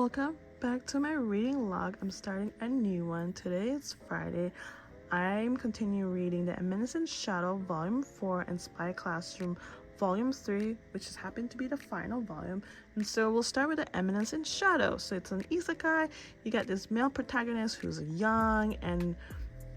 welcome back to my reading log. I'm starting a new one. Today it's Friday. I'm continuing reading The Eminence in Shadow Volume 4 and Spy Classroom Volume 3, which has happened to be the final volume. And so we'll start with The Eminence in Shadow. So it's an isekai. You got this male protagonist who's young and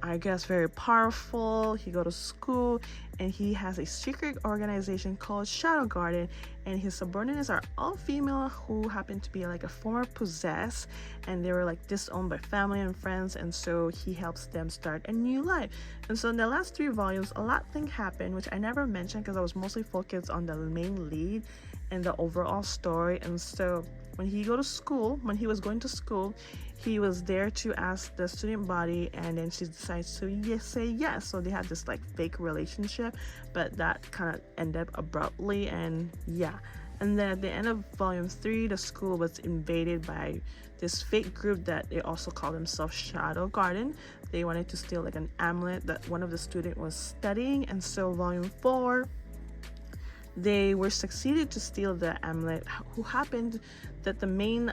I guess very powerful. He go to school and he has a secret organization called Shadow Garden, and his subordinates are all female who happen to be like a former possessed, and they were like disowned by family and friends, and so he helps them start a new life. And so in the last 3 volumes a lot thing happened, which I never mentioned because I was mostly focused on the main lead and the overall story. And so when he was going to school, he was there to ask the student body, and then she decides to say yes. So they had this like fake relationship, but that kind of ended abruptly. And yeah, and then at the end of volume 3, the school was invaded by this fake group that they also call themselves Shadow Garden. They wanted to steal like an amulet that one of the students was studying. And so volume 4, they were succeeded to steal the amulet. Who happened that the main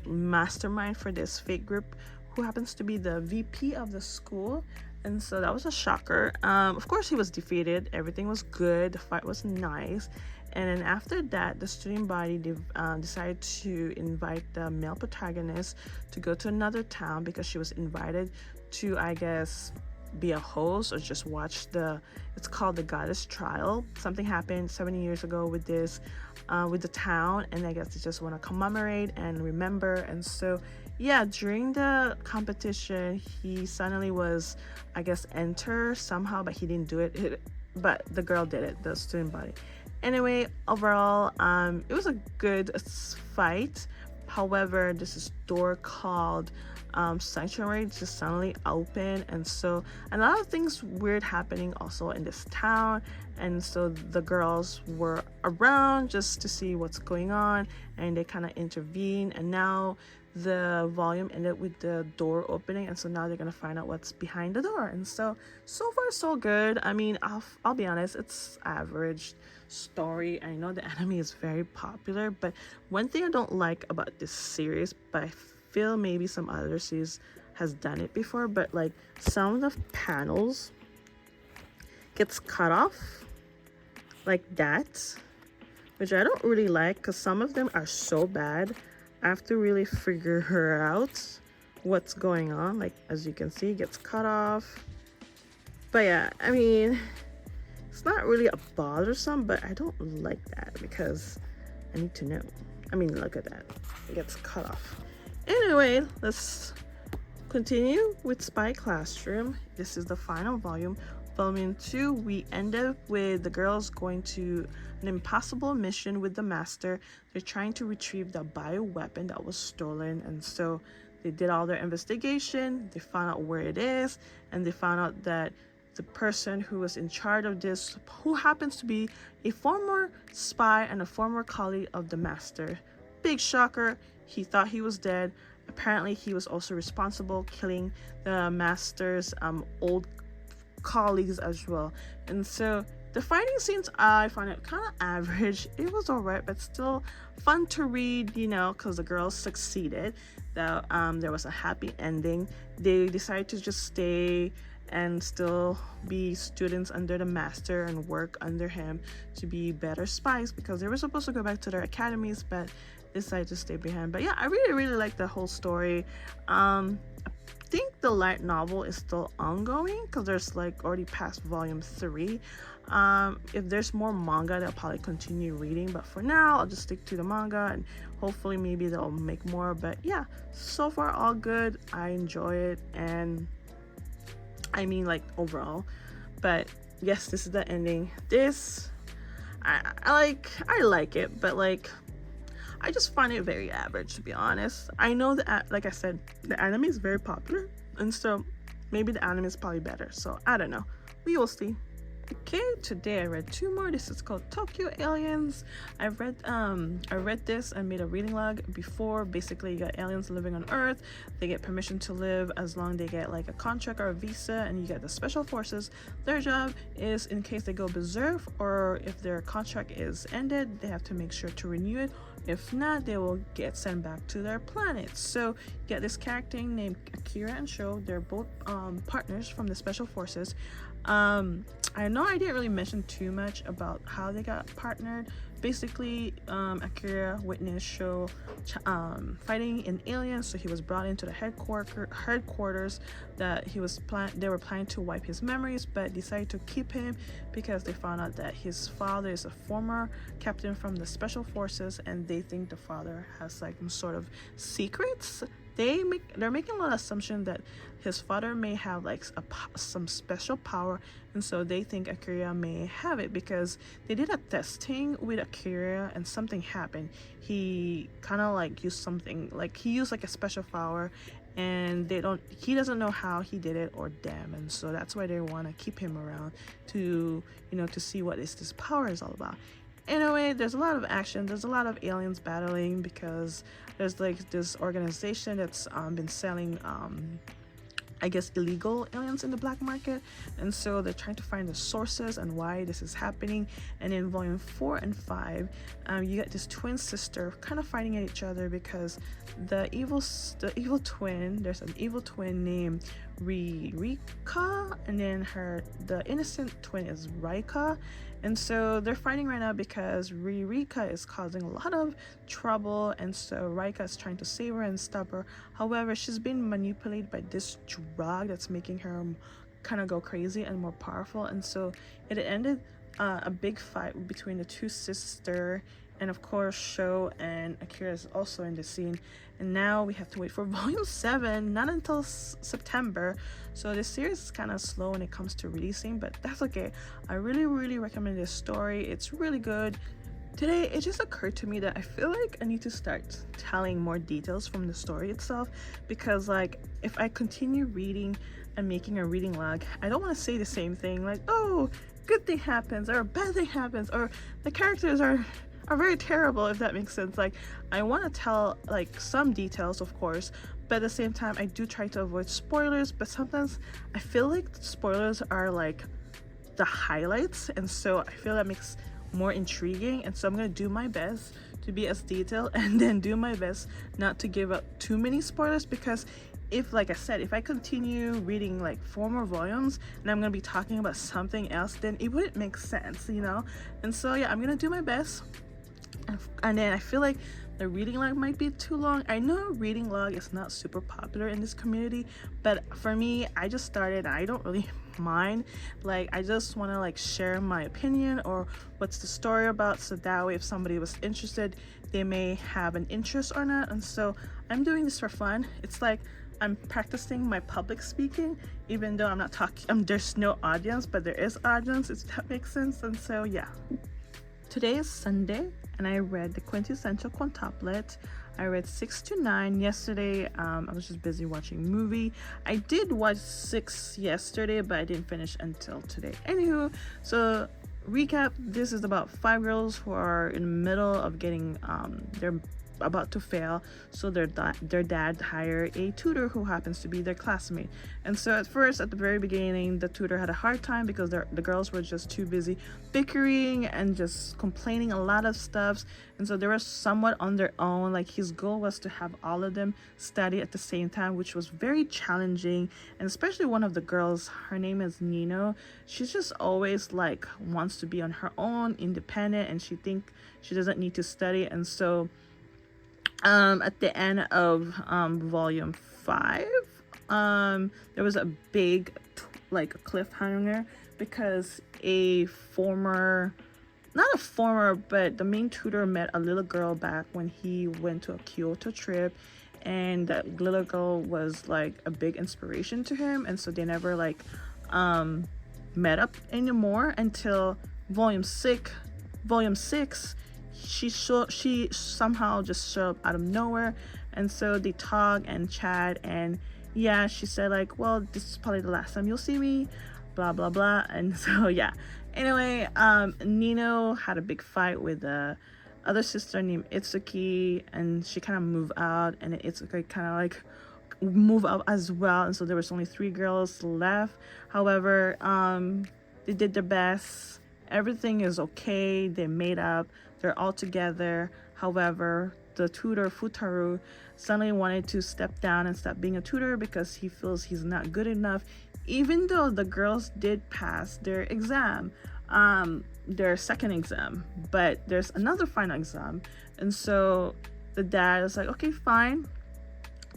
mastermind for this fake group, who happens to be the VP of the school. And so that was a shocker. Of course he was defeated. Everything was good. The fight was nice. And then after that, the student body decided to invite the male protagonist to go to another town because she was invited to, I guess, be a host or just watch it's called the Goddess Trial. Something happened 70 years ago with this with the town, and I guess they just want to commemorate and remember. And so yeah, during the competition he suddenly was, I guess, enter somehow, but he didn't do it, but the girl did it, the student body. Anyway, overall it was a good fight. However, this is door called sanctuary just suddenly open, and so a lot of things weird happening also in this town. And so the girls were around just to see what's going on, and they kind of intervene. And now the volume ended with the door opening, and so now they're gonna find out what's behind the door. And so far so good. I mean, I'll be honest, it's average story. I know the anime is very popular, but one thing I don't like about this series, but I feel maybe some other series has done it before, but like some of the panels gets cut off like that, which I don't really like because some of them are so bad. I have to really figure out what's going on. Like, as you can see, it gets cut off. But yeah, I mean, it's not really a bothersome, but I don't like that because I need to know. I mean, look at that, it gets cut off. Anyway, let's continue with Spy Classroom. This is the final volume. Volume 2, we end up with the girls going to an impossible mission with the master. They're trying to retrieve the bioweapon that was stolen, and so they did all their investigation. They found out where it is, and they found out that the person who was in charge of this, who happens to be a former spy and a former colleague of the master. Big shocker. He thought he was dead. Apparently he was also responsible killing the master's old colleagues as well. And so the fighting scenes, I find it kind of average. It was alright, but still fun to read, you know, because the girls succeeded. There was a happy ending. They decided to just stay and still be students under the master and work under him to be better spies, because they were supposed to go back to their academies, but decided to stay behind. But yeah, I really like the whole story. I think the light novel is still ongoing because there's like already past volume 3. If there's more manga, they'll probably continue reading, but for now I'll just stick to the manga, and hopefully maybe they'll make more. But yeah, so far all good. I enjoy it, and I mean, like, overall. But yes, this is the ending. This I like it, but like I just find it very average, to be honest. I know that, like I said, the anime is very popular, and so maybe the anime is probably better. So I don't know. We will see. Okay, today I read two more. This is called Tokyo Aliens. I read this and made a reading log before. Basically, you got aliens living on Earth. They get permission to live as long as they get like a contract or a visa, and you get the special forces. Their job is in case they go berserk or if their contract is ended, they have to make sure to renew it. If not, they will get sent back to their planet. So you get this character named Akira and Sho. They're both partners from the special forces. I know I didn't really mention too much about how they got partnered. Basically, Akira witnessed Sho fighting an alien, so he was brought into the headquarters that they were planning to wipe his memories, but decided to keep him because they found out that his father is a former captain from the special forces, and they think the father has like some sort of secrets. They're making a lot of assumption that his father may have like some special power, and so they think Akira may have it because they did a testing with Akira and something happened. He kind of like used something, like he used like a special power, and he doesn't know how he did it or them, and so that's why they want to keep him around to to see what this power is all about. Anyway, there's a lot of action. There's a lot of aliens battling because there's like this organization that's been selling I guess illegal aliens in the black market, and so they're trying to find the sources and why this is happening. And in volume 4 and 5, you get this twin sister kind of fighting at each other because the evil twin, there's an evil twin named Rika, and then the innocent twin is Raika. And so they're fighting right now because Rika is causing a lot of trouble, and so Raika is trying to save her and stop her. However, she's being manipulated by this drug that's making her kind of go crazy and more powerful. And so it ended a big fight between the two sisters, and of course Sho and Akira is also in the scene. And now we have to wait for volume 7, not until September. So this series is kind of slow when it comes to releasing, but that's okay. I really recommend this story. It's really good. Today it just occurred to me that I feel like I need to start telling more details from the story itself, because like if I continue reading and making a reading log, I don't want to say the same thing like, oh, good thing happens or a bad thing happens or the characters are very terrible, if that makes sense. Like I want to tell like some details, of course, but at the same time I do try to avoid spoilers, but sometimes I feel like spoilers are like the highlights, and so I feel that makes more intriguing. And so I'm gonna do my best to be as detailed and then do my best not to give up too many spoilers, because if, like I said, if I continue reading like 4 more volumes and I'm gonna be talking about something else, then it wouldn't make sense, and so yeah, I'm gonna do my best. And then I feel like the reading log might be too long. I know reading log is not super popular in this community, but for me, I just started. I don't really mind. Like I just want to like share my opinion or what's the story about, so that way if somebody was interested, they may have an interest or not. And so I'm doing this for fun. It's like I'm practicing my public speaking, even though I'm not talking. There's no audience, but there is audience, if that makes sense. And so yeah. Today is Sunday, and I read the quintessential quintuplet. I read 6 to 9 yesterday. I was just busy watching a movie. I did watch 6 yesterday, but I didn't finish until today. Anywho, so recap, this is about 5 girls who are in the middle of getting they're about to fail, so their dad hired a tutor who happens to be their classmate. And so at the very beginning, the tutor had a hard time because the girls were just too busy bickering and just complaining a lot of stuff, and so they were somewhat on their own. Like his goal was to have all of them study at the same time, which was very challenging. And especially one of the girls, her name is Nino, she's just always like wants to be on her own, independent, and she think she doesn't need to study. And so at the end of volume 5, there was a big like a cliffhanger because but the main tutor met a little girl back when he went to a Kyoto trip, and that little girl was like a big inspiration to him, and so they never like met up anymore until volume 6. She somehow just showed up out of nowhere, and so they talk and chat, and yeah, she said like, well, this is probably the last time you'll see me. blah blah blah. And so yeah, anyway, Nino had a big fight with the other sister named Itsuki, and she kind of moved out, and Itsuki kind of like move up as well, and so there was only 3 girls left. However, they did their best. Everything is okay. They made up. They're all together. However, the tutor Futaru suddenly wanted to step down and stop being a tutor because he feels he's not good enough, even though the girls did pass their exam, their second exam. But there's another final exam, and so the dad is like, okay, fine.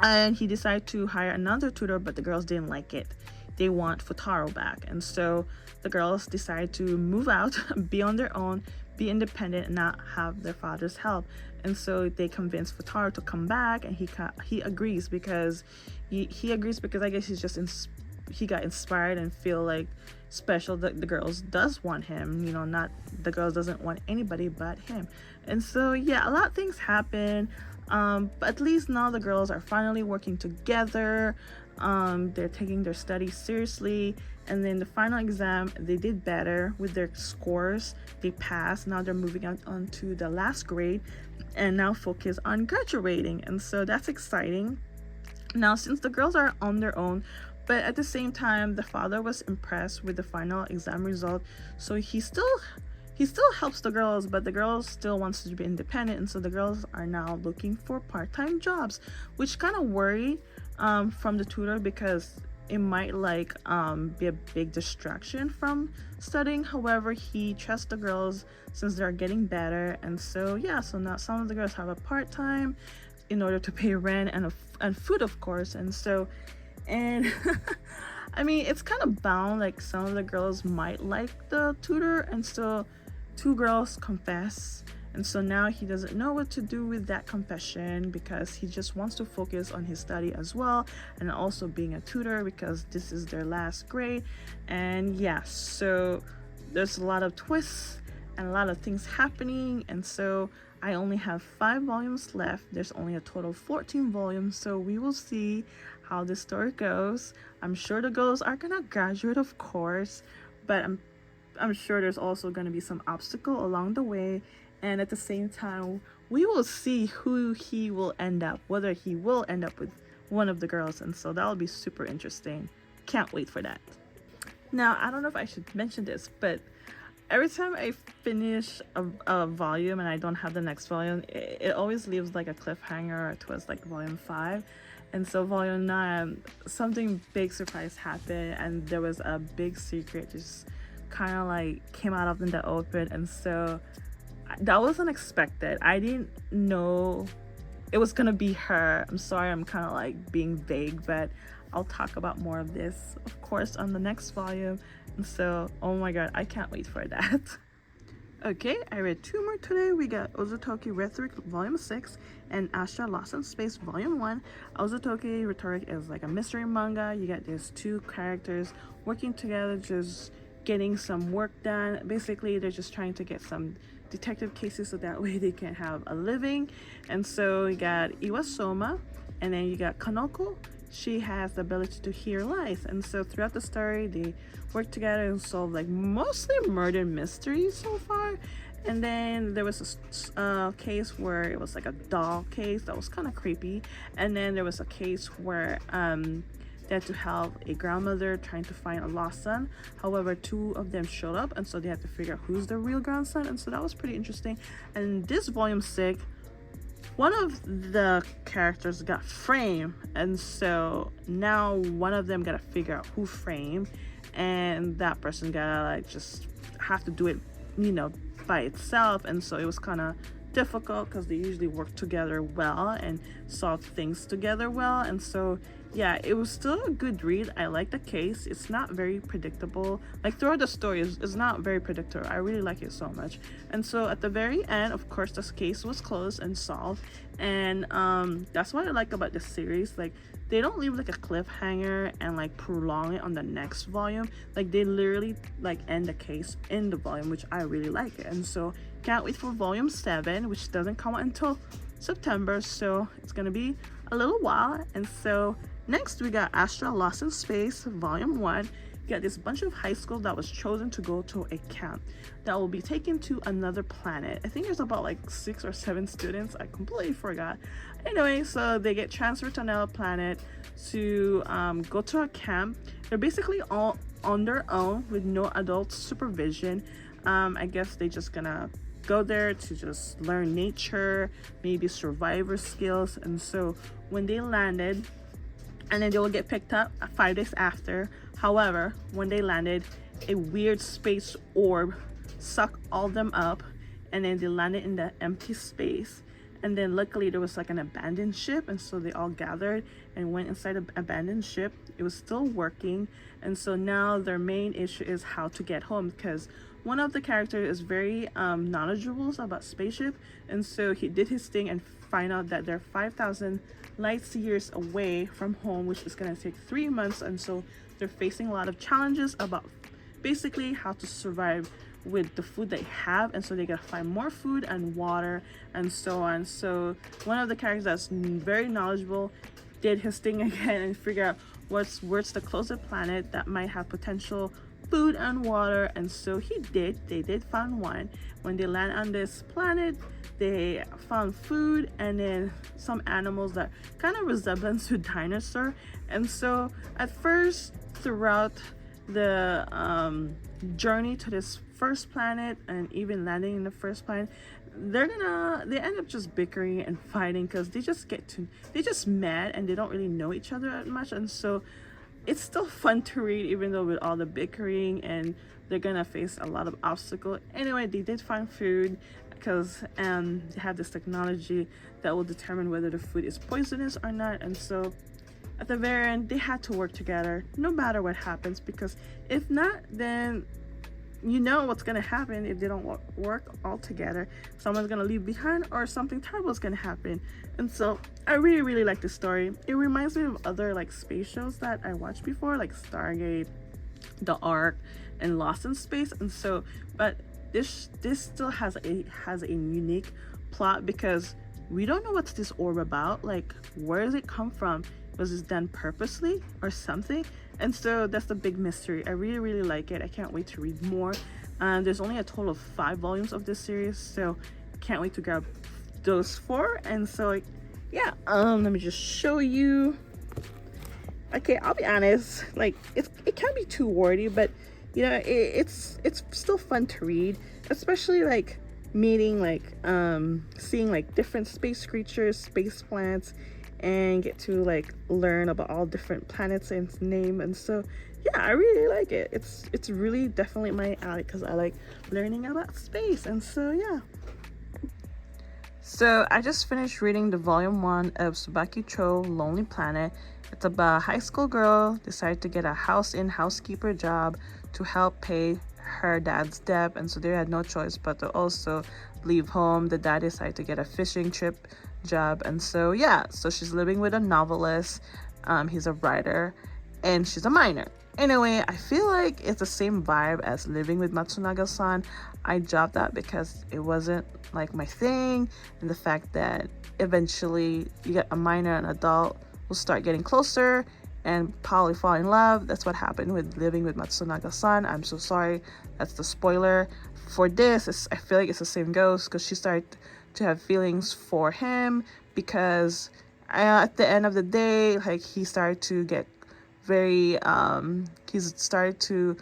And he decided to hire another tutor, but the girls didn't like it. They want Futaro back. And so the girls decided to move out, be on their own, be independent, and not have their father's help. And so they convinced Futaro to come back, and he agrees because he agrees because I guess he got inspired and feel like special that the girls does want him, not the girls doesn't want anybody but him. And so yeah, a lot of things happen. But at least now the girls are finally working together. They're taking their studies seriously, and then the final exam they did better with their scores. They passed. Now they're moving on to the last grade and now focus on graduating, and so that's exciting. Now, since the girls are on their own, but at the same time the father was impressed with the final exam result, so he still helps the girls, but the girls still wants to be independent, and so the girls are now looking for part-time jobs, which kind of worry from the tutor because it might be a big distraction from studying. However, he trusts the girls since they're getting better, and so yeah, so now some of the girls have a part-time in order to pay rent and food, of course. And I mean, it's kind of bound, like some of the girls might like the tutor, and so 2 girls confess, and so now he doesn't know what to do with that confession because he just wants to focus on his study as well, and also being a tutor because this is their last grade. And yeah, so there's a lot of twists and a lot of things happening, and so I only have 5 volumes left. There's only a total of 14 volumes, so we will see how this story goes. I'm sure the girls are gonna graduate, of course, but I'm sure there's also gonna be some obstacle along the way, and at the same time we will see who he will end up, whether he will end up with one of the girls, and so that'll be super interesting. Can't wait for that. Now, I don't know if I should mention this, but every time I finish a volume and I don't have the next volume, it always leaves like a cliffhanger towards like volume 5. And so volume 9, something big surprise happened, and there was a big secret just kind of like came out of in the open, and so that was unexpected. I didn't know it was gonna be her. I'm sorry, I'm kind of like being vague, but I'll talk about more of this, of course, on the next volume. And so, oh my god, I can't wait for that. Okay, I read 2 more today. We got Ozutoki Rhetoric Volume 6 and Astra Lost in Space Volume 1. Ozutoki Rhetoric is like a mystery manga. You got these 2 characters working together, just getting some work done. Basically, they're just trying to get some detective cases so that way they can have a living. And so you got Iwasoma, and then you got Kanoko. She has the ability to hear lies, and so throughout the story they work together and solve like mostly murder mysteries so far. And then there was a case where it was like a doll case that was kind of creepy, and then there was a case where they had to help a grandmother trying to find a lost son. However, 2 of them showed up, and so they had to figure out who's the real grandson, and so that was pretty interesting. And this volume 6, one of the characters got framed, and so now one of them gotta figure out who framed, and that person gotta like just have to do it, by itself. And so it was kind of difficult because they usually work together well and solve things together well. And so yeah, it was still a good read. I like the case. It's not very predictable. Like throughout the story, it's not very predictable. I really like it so much. And so at the very end, of course, this case was closed and solved. And that's what I like about this series. Like they don't leave like a cliffhanger and like prolong it on the next volume. Like they literally like end the case in the volume, which I really like it. And so can't wait for volume 7, which doesn't come out until September. So it's gonna be a little while. And so next we got Astra Lost in Space Volume 1. you got this bunch of high school that was chosen to go to a camp that will be taken to another planet. I think there's about like 6 or 7 students. I completely forgot. Anyway, so they get transferred to another planet to go to a camp. They're basically all on their own with no adult supervision. I guess they just gonna go there to just learn nature, maybe survivor skills. And so when they landed, and then they will get picked up 5 days after. However, when they landed, a weird space orb sucked all them up, and then they landed in the empty space. And then luckily there was like an abandoned ship, and so they all gathered and went inside the abandoned ship. It was still working, and so now their main issue is how to get home, because one of the characters is very knowledgeable about spaceship, and so he did his thing and find out that they're 5,000 light years away from home, which is going to take 3 months. And so they're facing a lot of challenges about basically how to survive with the food they have, and so they gotta find more food and water and so on. So one of the characters that's very knowledgeable did his thing again and figure out where's the closest planet that might have potential food and water. And so they did find one. When they land on this planet, they found food and then some animals that kind of resemblance to dinosaur. And so at first, throughout the journey to this first planet and even landing in the first planet, they end up just bickering and fighting because they're just mad and they don't really know each other that much. And so it's still fun to read, even though with all the bickering, and they're gonna face a lot of obstacles. Anyway, they did find food because they have this technology that will determine whether the food is poisonous or not. And so at the very end, they had to work together no matter what happens, because if not, then you know what's gonna happen if they don't work all together. Someone's gonna leave behind or something terrible is gonna happen. And so I really like this story. It reminds me of other like space shows that I watched before, like Stargate, The Ark, and Lost in Space. And so, but this still has a unique plot, because we don't know what's this orb about. Like, where does it come from? Was this done purposely or something? And so that's the big mystery. I really like it. I can't wait to read more. There's only a total of 5 volumes of this series, so can't wait to grab those 4. And so yeah, let me just show you. Okay, I'll be honest, like it can be too wordy, but you know, it's still fun to read, especially like meeting seeing like different space creatures, space plants, and get to like learn about all different planets and name. And so yeah, I really like it. It's really definitely my alley, because I like learning about space. And so yeah, so I just finished reading the volume 1 of Tsubaki Cho Lonely Planet. It's about a high school girl decided to get a housekeeper job to help pay her dad's debt, and so they had no choice but to also leave home. The dad decided to get a fishing trip job, and so yeah, so she's living with a novelist. He's a writer and she's a minor. Anyway, I feel like it's the same vibe as Living with Matsunaga-san. I dropped that because it wasn't like my thing, and the fact that eventually you get a minor and adult will start getting closer and probably fall in love. That's what happened with Living with Matsunaga-san. I'm so sorry, that's the spoiler for this. I feel like it's the same goes, because she started to have feelings for him, because at the end of the day, like, he started to get very he's started to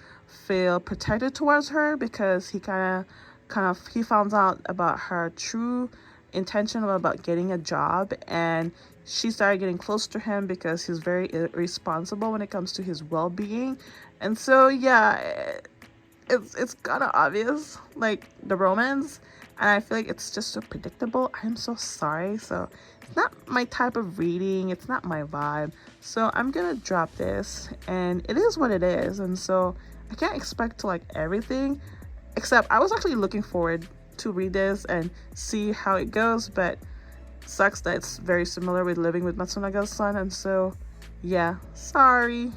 feel protected towards her, because he kind of he found out about her true intention about getting a job, and she started getting close to him because he's very irresponsible when it comes to his well-being. And so yeah, it's kind of obvious, like, the romance, and I feel like it's just so predictable. I'm so sorry. So it's not my type of reading, it's not my vibe, so I'm gonna drop this, and it is what it is. And so I can't expect to like everything, except I was actually looking forward to read this and see how it goes, but sucks that it's very similar with Living with Matsunaga-san. And so yeah, sorry.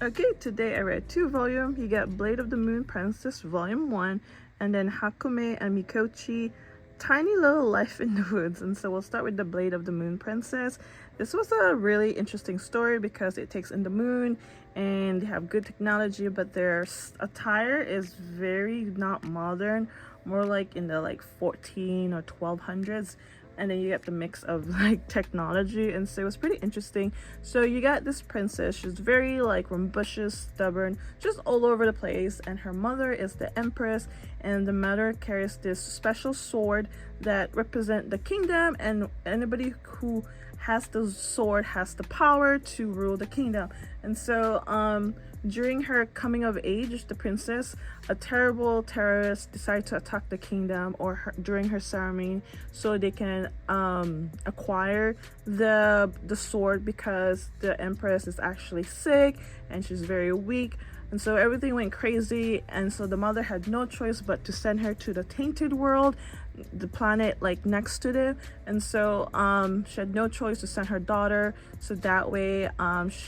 Okay, today I read 2 volumes. You got Blade of the Moon Princess Volume 1, and then Hakume and Mikochi tiny little life in the woods. And so we'll start with the Blade of the Moon Princess. This was a really interesting story because it takes in the moon and they have good technology, but their attire is very not modern, more like in the like 14 or 1200s. And then you get the mix of like technology, and so it was pretty interesting. So you got this princess, she's very like rambunctious, stubborn, just all over the place, and her mother is the empress, and the mother carries this special sword that represent the kingdom, and anybody who has the sword has the power to rule the kingdom. And so during her coming of age, the princess, a terrible terrorist decided to attack the kingdom during her ceremony so they can acquire the sword, because the empress is actually sick and she's very weak. And so everything went crazy, and so the mother had no choice but to send her to the tainted world, the planet like next to them. And so she had no choice to send her daughter, so that way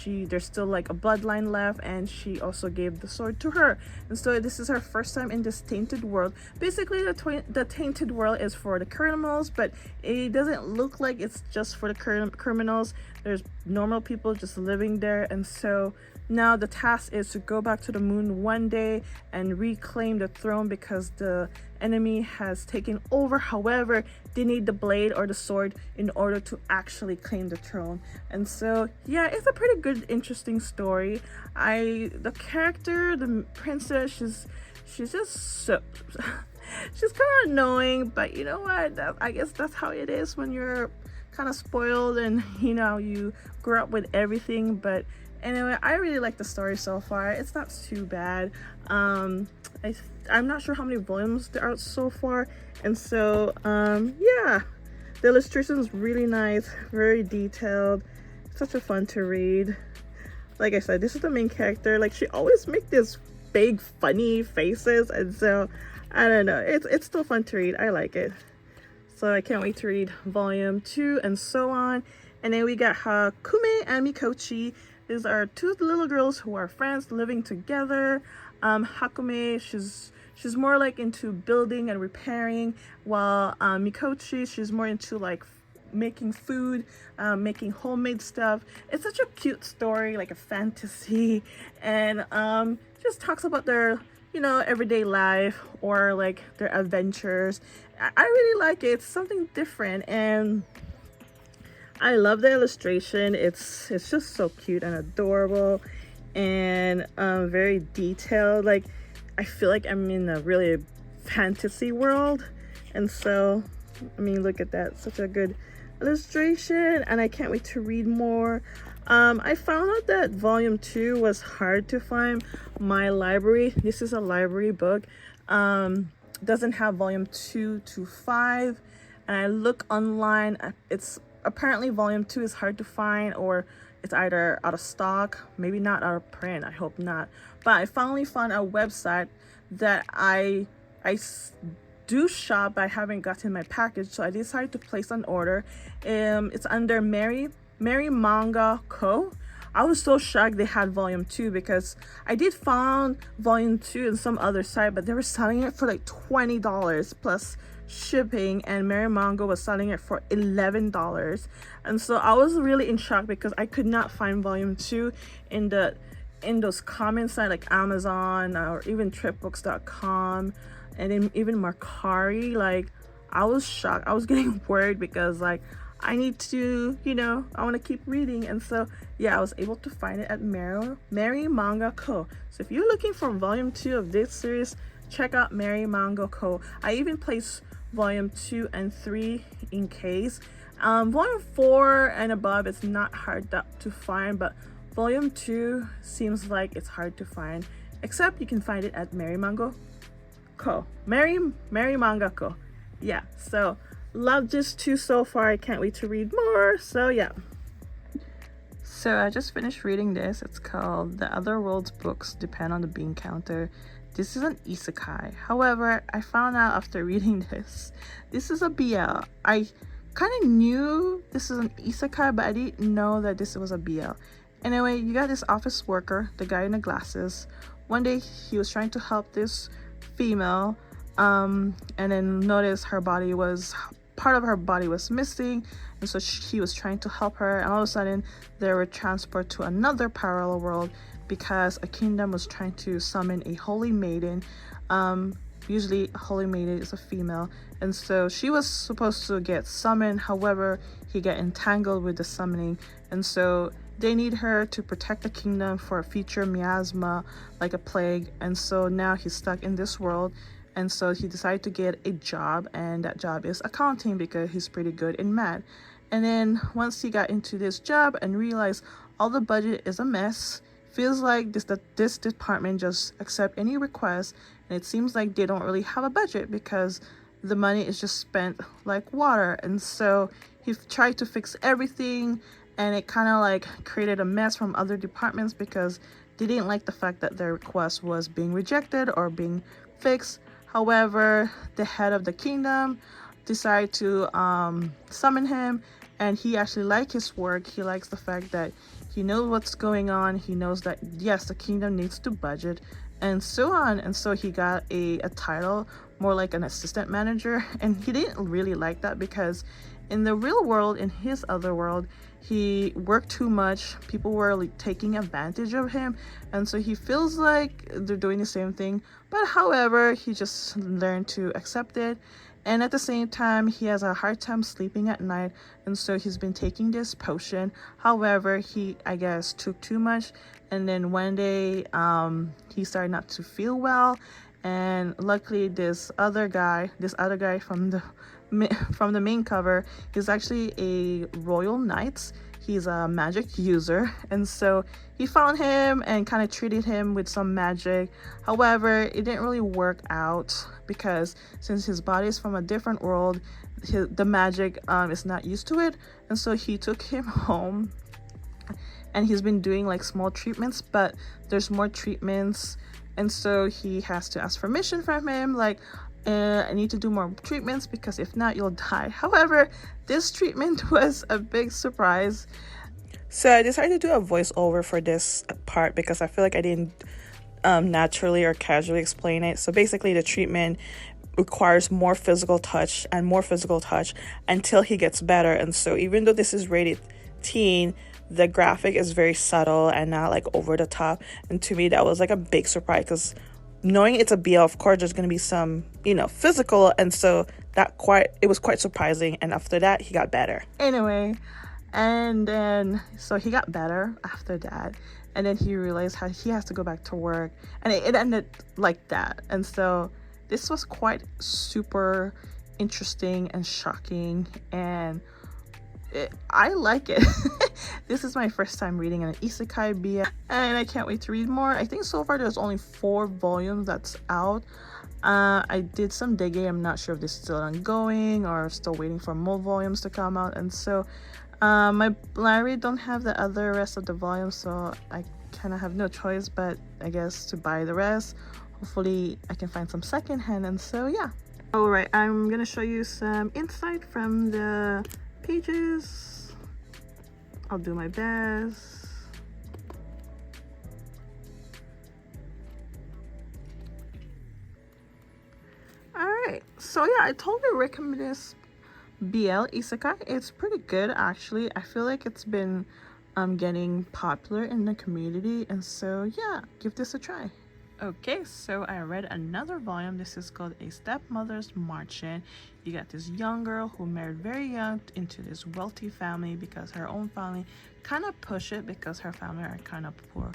there's still like a bloodline left, and she also gave the sword to her. And so this is her first time in this tainted world. Basically the tainted world is for the criminals, but it doesn't look like it's just for the criminals. There's normal people just living there. And so now the task is to go back to the moon one day and reclaim the throne, because the enemy has taken over. However, they need the blade or the sword in order to actually claim the throne. And so yeah, it's a pretty good, interesting story. The character, the princess, she's just so she's kind of annoying, but you know what, I guess that's how it is when you're kind of spoiled and you grew up with everything. But anyway, I really like the story so far. It's not too bad. I'm not sure how many volumes there are so far, and so yeah, the illustration is really nice, very detailed, such a fun to read. Like I said, this is the main character. Like, she always makes these big funny faces, and so I don't know, it's still fun to read. I like it. So I can't wait to read volume 2 and so on. And then we got Hakume and Mikochi. These are two little girls who are friends living together. Hakume, she's more like into building and repairing, while Mikochi, she's more into like making food, making homemade stuff. It's such a cute story, like a fantasy, and just talks about their everyday life or like their adventures. I really like it. It's something different, and I love the illustration. It's just so cute and adorable, and very detailed. Like, I feel like I'm in a really fantasy world. And so, I mean, look at that, such a good illustration, and I can't wait to read more. I found out that volume 2 was hard to find. My library, this is a library book, doesn't have volume 2 to 5, and I look online, it's apparently volume 2 is hard to find, or it's either out of stock, maybe not out of print, I hope not. But I finally found a website that I do shop, but I haven't gotten my package, so I decided to place an order. It's under Mary Manga Co. I was so shocked they had volume 2, because I did find volume 2 in some other site, but they were selling it for like $20 plus shipping, and Mary Manga was selling it for $11. And so I was really in shock, because I could not find volume 2 in those common sites like Amazon or even tripbooks.com, and then even Mercari. Like, I was shocked. I was getting worried, because like I need to, I want to keep reading. And so yeah, I was able to find it at Mary Manga Co. So if you're looking for volume 2 of this series, check out Mary Manga Co. I even placed volume 2 and 3 in case. Volume 4 and above is not hard to find, but volume 2 seems like it's hard to find, except you can find it at Mary Manga Co. Mary Manga Co. Yeah, so love this 2 so far. I can't wait to read more. So yeah. So I just finished reading this. It's called The Other World's Books Depend on the Bean Counter. This is an isekai. However, I found out after reading this is a BL. I kind of knew this is an isekai, but I didn't know that this was a BL. Anyway, you got this office worker, the guy in the glasses. One day he was trying to help this female and then noticed her body was part of her body was missing, and so he was trying to help her, and all of a sudden they were transported to another parallel world because a kingdom was trying to summon a holy maiden. Usually a holy maiden is a female, and so she was supposed to get summoned. However, he got entangled with the summoning, and so they need her to protect the kingdom for a future miasma, like a plague. And so now he's stuck in this world, and so he decided to get a job, and that job is accounting because he's pretty good in math. And then once he got into this job and realized all the budget is a mess, feels like this department just accept any request, and it seems like they don't really have a budget because the money is just spent like water. And so he tried to fix everything, and it kind of like created a mess from other departments because they didn't like the fact that their request was being rejected or being fixed. However, the head of the kingdom decided to summon him, and he actually liked his work. He likes the fact that he knows what's going on. He knows that yes, the kingdom needs to budget and so on. And so he got a title more like an assistant manager, and he didn't really like that because in the real world, in his other world, he worked too much. People were like taking advantage of him, and so he feels like they're doing the same thing. But however, he just learned to accept it, and at the same time he has a hard time sleeping at night, and so he's been taking this potion. However, he, I guess, took too much, and then one day he started not to feel well, and luckily this other guy from the main cover, he's actually a royal knight. He's a magic user, and so he found him and kind of treated him with some magic. However, it didn't really work out because since his body is from a different world, the magic is not used to it, and so he took him home, and he's been doing like small treatments, but there's more treatments, and so he has to ask permission from him, like, I need to do more treatments because if not, you'll die. However, this treatment was a big surprise. So I decided to do a voiceover for this part because I feel like I didn't naturally or casually explain it. So basically, the treatment requires more physical touch and more physical touch until he gets better. And so even though this is rated teen, the graphic is very subtle and not like over the top. And to me, that was like a big surprise because knowing it's a BL, of course, there's going to be some, physical. And so it was quite surprising. And after that, he got better. Anyway, and then, so he got better after that. And then he realized how he has to go back to work. And it ended like that. And so this was quite super interesting and shocking. And I like it. This is my first time reading an isekai BL, and I can't wait to read more. I think so far there's only 4 volumes that's out. I did some digging. I'm not sure if this is still ongoing or still waiting for more volumes to come out, and so my library don't have the other rest of the volumes, so I kind of have no choice but I guess to buy the rest. Hopefully I can find some secondhand, and so yeah. All right, I'm gonna show you some insight from the pages. I'll do my best. Alright, so yeah, I totally recommend this BL Isekai. It's pretty good actually. I feel like it's been getting popular in the community, and so yeah, give this a try. Okay, so I read another volume. This is called A Stepmother's March-In. You got this young girl who married very young into this wealthy family because her own family kind of push it because her family are kind of poor.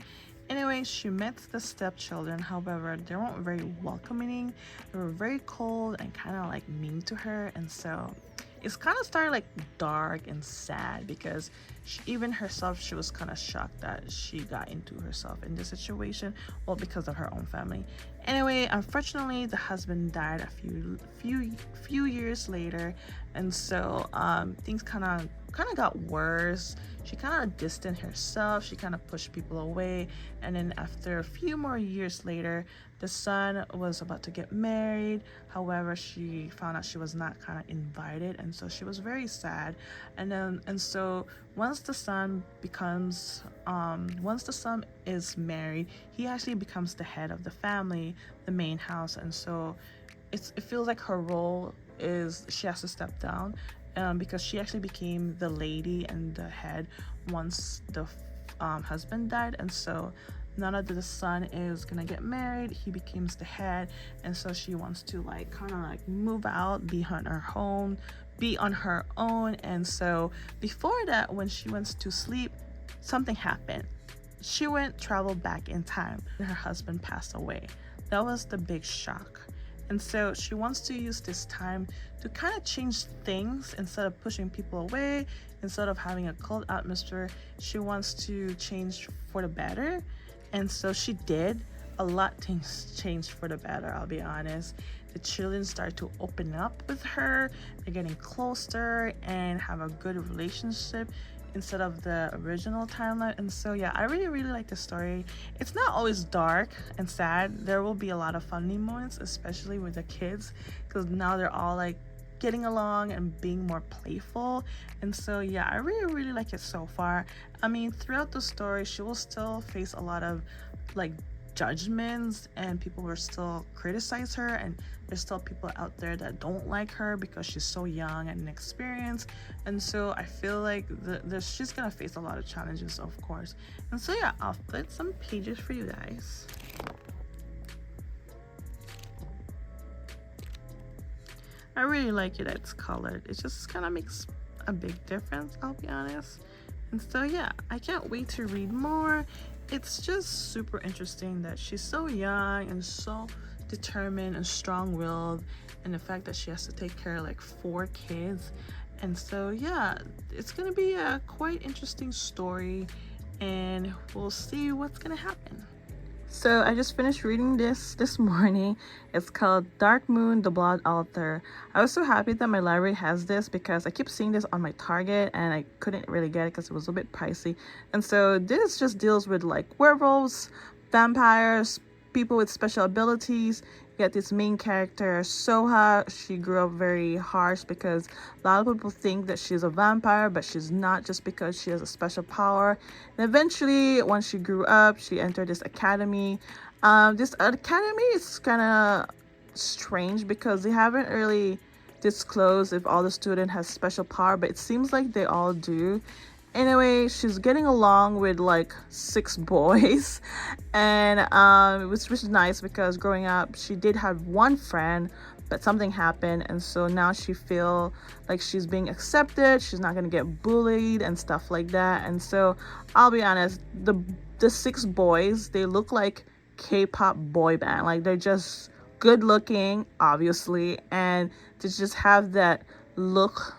Anyway, she met the stepchildren. However, they weren't very welcoming. They were very cold and kind of like mean to her, and so it's kind of started like dark and sad because even herself, she was kind of shocked that she got into herself in this situation, well, because of her own family. Anyway, unfortunately, the husband died a few years later, and so things kind of got worse. She kind of distanced herself. She kind of pushed people away, and then after a few more years later, the son was about to get married. However, she found out she was not kind of invited, and so she was very sad. And so once the son is married, he actually becomes the head of the family, the main house. And so it feels like her role is she has to step down, because she actually became the lady and the head once the husband died, and so now that the son is gonna get married, he becomes the head, and so she wants to like kind of like move out, be on her own. And so before that, when she went to sleep, something happened. She traveled back in time and her husband passed away. That was the big shock. And so she wants to use this time to kind of change things. Instead of pushing people away, instead of having a cold atmosphere, she wants to change for the better. And so she did. A lot of things changed for the better, I'll be honest. The children start to open up with her. They're getting closer and have a good relationship instead of the original timeline. And so yeah, I really like the story. It's not always dark and sad. There will be a lot of funny moments, especially with the kids, because now they're all like getting along and being more playful. And so yeah, I really like it so far. I mean, throughout the story, she will still face a lot of like judgments, and people will still criticize her, and there's still people out there that don't like her because she's so young and inexperienced. And so I feel like she's gonna face a lot of challenges, of course. And so yeah, I'll flip some pages for you guys. I really like it that it's colored. It just kind of makes a big difference, I'll be honest. And so yeah, I can't wait to read more. It's just super interesting that she's so young and so determined and strong-willed, and the fact that she has to take care of like 4 kids. And so yeah, it's gonna be a quite interesting story, and we'll see what's gonna happen. So I just finished reading this morning. It's called Dark Moon, the Blood Altar. I was so happy that my library has this because I keep seeing this on my Target and I couldn't really get it because it was a bit pricey. And so this just deals with like werewolves, vampires, people with special abilities. You got this main character, Soha. She grew up very harsh because a lot of people think that she's a vampire, but she's not, just because she has a special power. And eventually, once she grew up, she entered this academy. This academy is kind of strange because they haven't really disclosed if all the students has special power, but it seems like they all do. Anyway, she's getting along with like 6 boys, and which is nice because growing up she did have one friend, but something happened, and so now she feel like she's being accepted. She's not gonna get bullied and stuff like that. And so I'll be honest, the 6 boys, they look like K-pop boy band. Like, they're just good looking, obviously, and they just have that look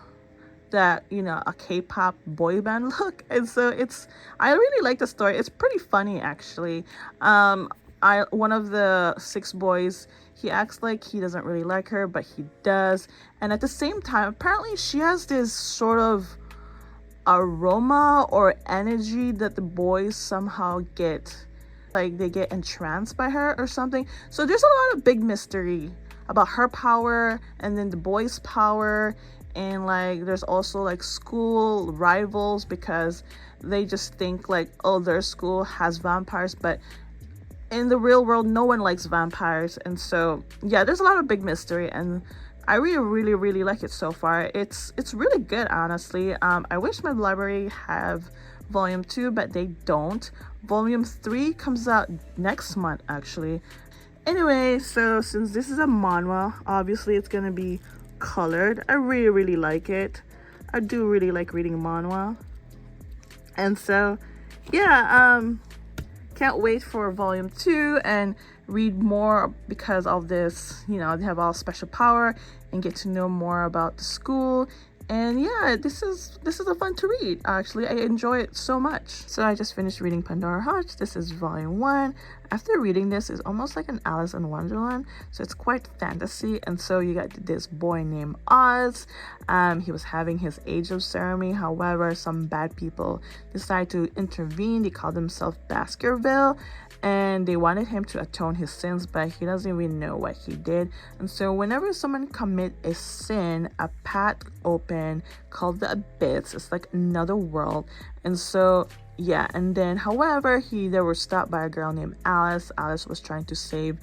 that, you know, a K-pop boy band look. And so I really like the story. It's pretty funny, actually. One of the 6 boys, he acts like he doesn't really like her, but he does. And at the same time, apparently she has this sort of aroma or energy that the boys somehow get, like they get entranced by her or something. So there's a lot of big mystery about her power and then the boys' power. And like there's also like school rivals because they just think like, oh, their school has vampires, but in the real world no one likes vampires. And so yeah, there's a lot of big mystery, and I really like it so far. It's really good, honestly. I wish my library have volume 2, but they don't. Volume 3 comes out next month, actually. Anyway, so since this is a manhwa, obviously it's gonna be colored. I really like it. I do really like reading manhwa. And so yeah, can't wait for volume 2 and read more because of this. You know, they have all special power and get to know more about the school. And yeah, this is a fun to read. Actually, I enjoy it so much. So I just finished reading Pandora Hearts. This is volume 1. After reading this, it's almost like an Alice in Wonderland. So it's quite fantasy. And so you got this boy named Oz. He was having his age of ceremony. However, some bad people decided to intervene. They called themselves Baskerville, and they wanted him to atone his sins, but he doesn't even know what he did. And so whenever someone commit a sin, a path open called the Abyss. It's like another world. And so yeah, and then however they were stopped by a girl named Alice. Alice was trying to save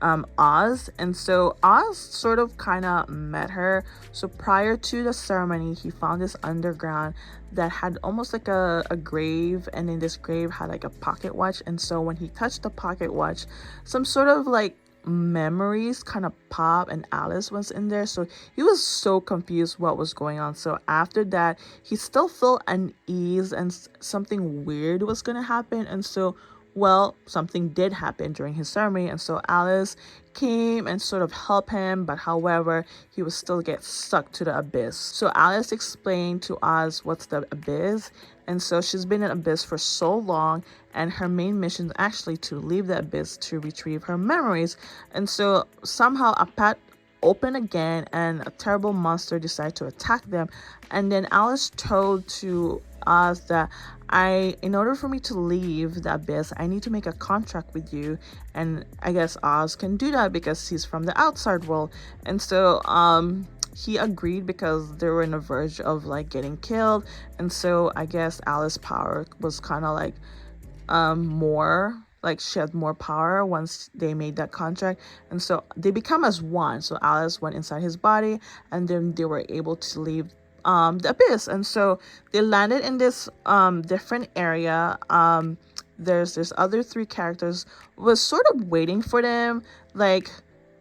Oz. And so Oz sort of kind of met her. So prior to the ceremony, he found this underground that had almost like a grave, and in this grave had like a pocket watch. And so when he touched the pocket watch, some sort of like memories kind of pop, and Alice was in there. So he was so confused what was going on. So after that, he still felt unease, and something weird was gonna happen. And so, well, something did happen during his ceremony, and so Alice came and sort of helped him, but however, he would still get sucked to the abyss. So Alice explained to Oz what's the abyss, and so she's been in abyss for so long, and her main mission is actually to leave the abyss to retrieve her memories. And so somehow a path opened again, and a terrible monster decided to attack them. And then Alice told to Oz that in order for me to leave the abyss, I need to make a contract with you. And I guess Oz can do that because he's from the outside world. And so he agreed because they were on the verge of like getting killed. And so I guess Alice's power was kind of like more like, she had more power once they made that contract. And so they become as one. So Alice went inside his body, and then they were able to leave the abyss. And so they landed in this different area. There's this other three characters was sort of waiting for them, like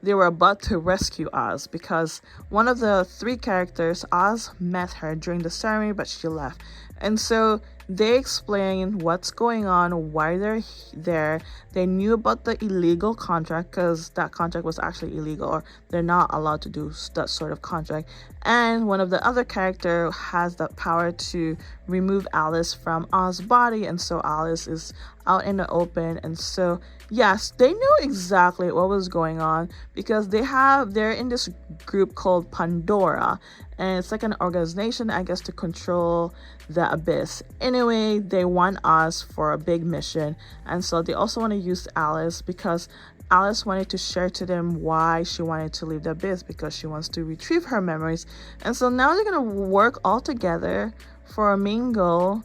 they were about to rescue Oz, because one of the three characters, Oz met her during the ceremony, but she left. And so they explain what's going on, why they're there. They knew about the illegal contract, because that contract was actually illegal, or they're not allowed to do that sort of contract. And one of the other character has the power to remove Alice from Oz's body, and so Alice is out in the open. And so yes, they knew exactly what was going on, because they're in this group called Pandora, and it's like an organization, I guess, to control the abyss. Anyway, they want Oz for a big mission, and so they also want to use Alice, because Alice wanted to share to them why she wanted to leave the abyss, because she wants to retrieve her memories. And so now they're gonna work all together for a main goal,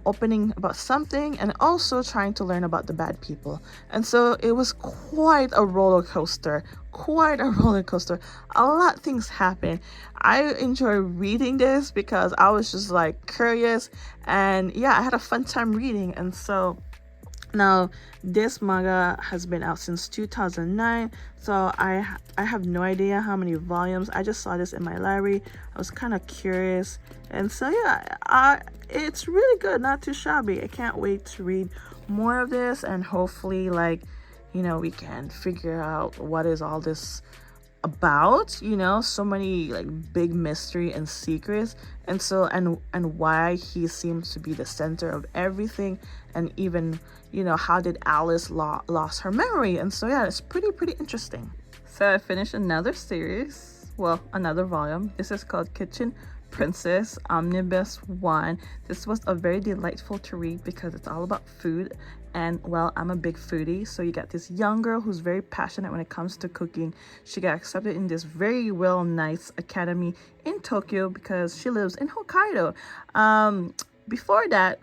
opening about something, and also trying to learn about the bad people. And so it was quite a roller coaster. A lot of things happen. I enjoy reading this because I was just like curious, and yeah, I had a fun time reading. And so now this manga has been out since 2009, so I have no idea how many volumes. I just saw this in my library. I was kind of curious, and so yeah, it's really good, not too shabby. I can't wait to read more of this, and hopefully, like, we can figure out what is all this about, so many like big mystery and secrets. And so and why he seems to be the center of everything, and even how did Alice lost her memory. And so yeah, it's pretty interesting. So I finished another series, well, another volume. This is called Kitchen Princess Omnibus 1. This was a very delightful to read because it's all about food, and well, I'm a big foodie. So you got this young girl who's very passionate when it comes to cooking. She got accepted in this very well nice academy in Tokyo because she lives in Hokkaido. Before that,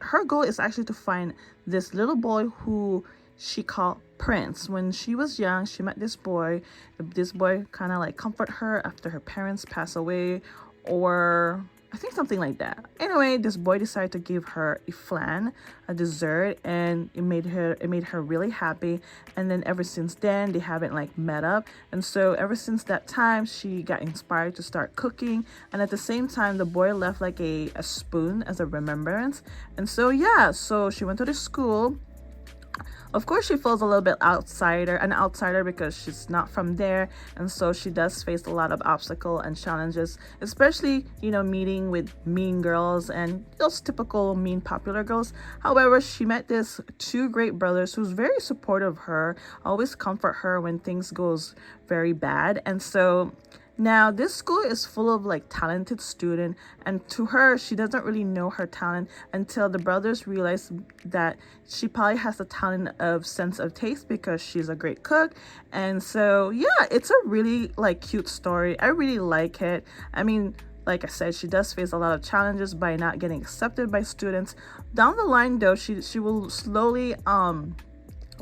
her goal is actually to find this little boy who she called Prince. When she was young, she met this boy. This boy kind of like comfort her after her parents pass away, or I think something like that. Anyway, this boy decided to give her a flan, a dessert, and it made her really happy. And then ever since then, they haven't like met up. And so ever since that time, she got inspired to start cooking. And at the same time, the boy left like a spoon as a remembrance. And so yeah, so she went to the school. Of course, she feels a little bit an outsider because she's not from there. And so she does face a lot of obstacles and challenges, especially, meeting with mean girls and those typical mean popular girls. However, she met these two great brothers who's very supportive of her, always comfort her when things goes very bad. And so now this school is full of like talented students, and to her, she doesn't really know her talent until the brothers realize that she probably has the talent of sense of taste because she's a great cook. And so yeah, it's a really like cute story. I really like it. I mean, like I said, she does face a lot of challenges by not getting accepted by students. Down the line though, she will slowly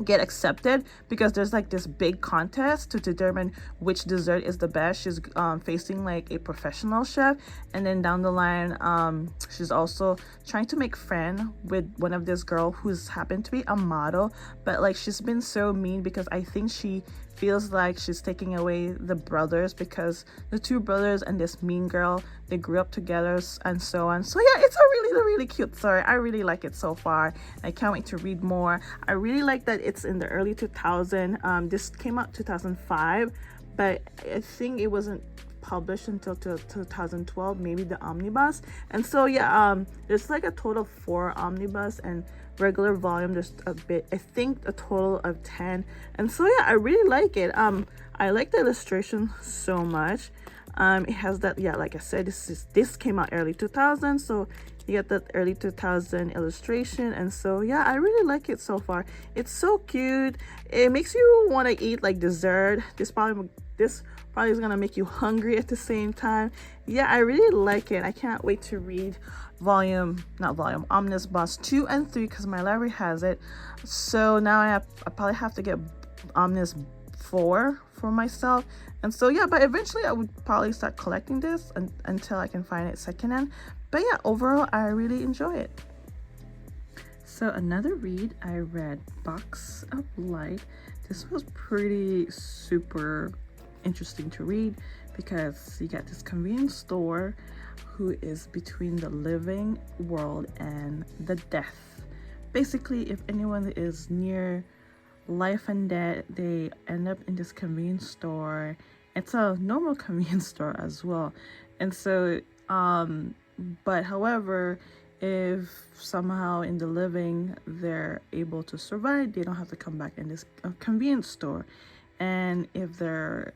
get accepted, because there's like this big contest to determine which dessert is the best. She's facing like a professional chef, and then down the line she's also trying to make friend with one of this girl who's happened to be a model, but like she's been so mean because I think she feels like she's taking away the brothers, because the two brothers and this mean girl, they grew up together and so on. So yeah, it's a really cute story. I really like it so far. I can't wait to read more. I really like that it's in the early 2000. This came out 2005, but I think it wasn't published until 2012, maybe the omnibus. And so yeah, there's like a total of 4 omnibus, and regular volume there's a bit, I think a total of 10. And so yeah, I really like it. I like the illustration so much. It has that, yeah, like I said, this came out early 2000, so you get that early 2000 illustration. And so yeah, I really like it so far. It's so cute. It makes you want to eat like dessert. This probably is gonna make you hungry at the same time. Yeah, I really like it. I can't wait to read omnibus 2 and 3, because my library has it. So now I probably have to get omnibus 4 for myself. And so yeah, but eventually I would probably start collecting this until I can find it secondhand. But yeah, overall I really enjoy it. So another read, I read Box of Light. This was pretty super interesting to read, because you got this convenience store who is between the living world and the death. Basically, if anyone is near life and death, they end up in this convenience store. It's a normal convenience store as well. And so but however, if somehow in the living they're able to survive, they don't have to come back in this convenience store. And if they're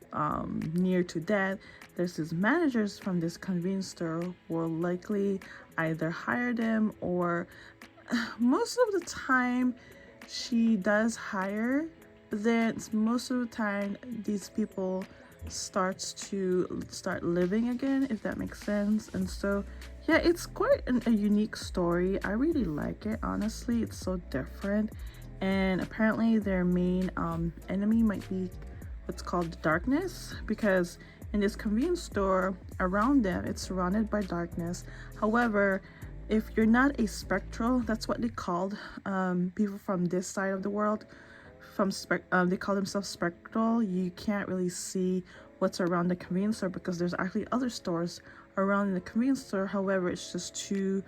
near to death, there's these managers from this convenience store who will likely either hire them, or most of the time she does hire, but then most of the time these people start living again, if that makes sense. And so yeah, it's quite a unique story. I really like it, honestly. It's so different. And apparently their main enemy might be what's called the darkness, because in this convenience store around them, it's surrounded by darkness. However, if you're not a spectral, that's what they called people from this side of the world, they call themselves spectral. You can't really see what's around the convenience store, because there's actually other stores around the convenience store. However, it's just too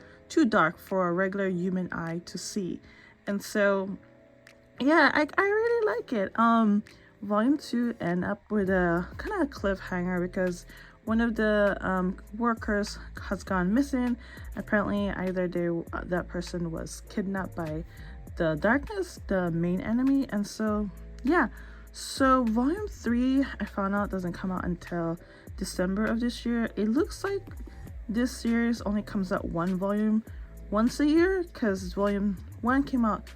dark for a regular human eye to see. And so yeah, I really like it. Volume 2 end up with a kind of cliffhanger, because one of the workers has gone missing. Apparently either that person was kidnapped by the darkness, the main enemy. And so yeah, so volume 3 I found out doesn't come out until December of this year. It looks like this series only comes out one volume once a year, because volume 1 came out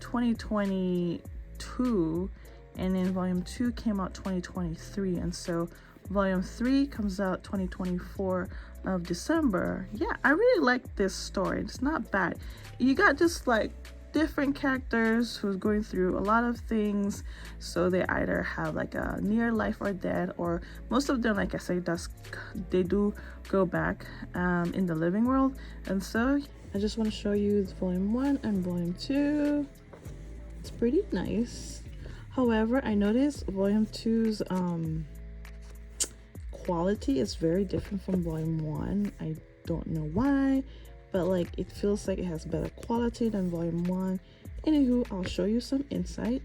2022, and then volume 2 came out 2023, and so volume 3 comes out 2024 of December. Yeah, I really like this story. It's not bad. You got just like different characters who's going through a lot of things, so they either have like a near life or death, or most of them, like I said, they do go back in the living world. And so I just want to show you volume 1 and volume 2. It's pretty nice. However, I noticed volume 2's quality is very different from volume 1. I don't know why, but like it feels like it has better quality than volume 1. Anywho, I'll show you some insight.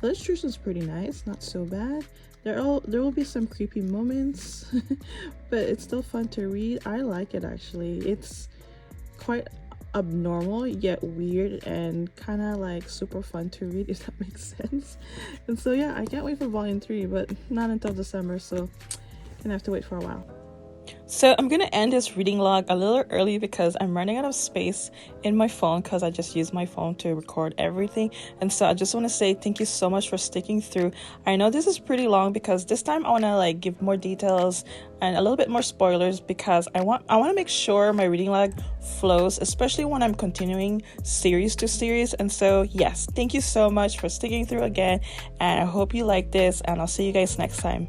The illustration is pretty nice, not so bad. There will be some creepy moments, but it's still fun to read. I like it actually. It's quite abnormal yet weird, and kind of like super fun to read, if that makes sense. And so yeah, I can't wait for volume 3, but not until December, so gonna have to wait for a while. So I'm gonna end this reading log a little early because I'm running out of space in my phone because I just use my phone to record everything. And so I just want to say thank you so much for sticking through. I know this is pretty long because this time I want to like give more details and a little bit more spoilers because I want to make sure my reading log flows, especially when I'm continuing series to series. And so yes, thank you so much for sticking through again, and I hope you like this, and I'll see you guys next time.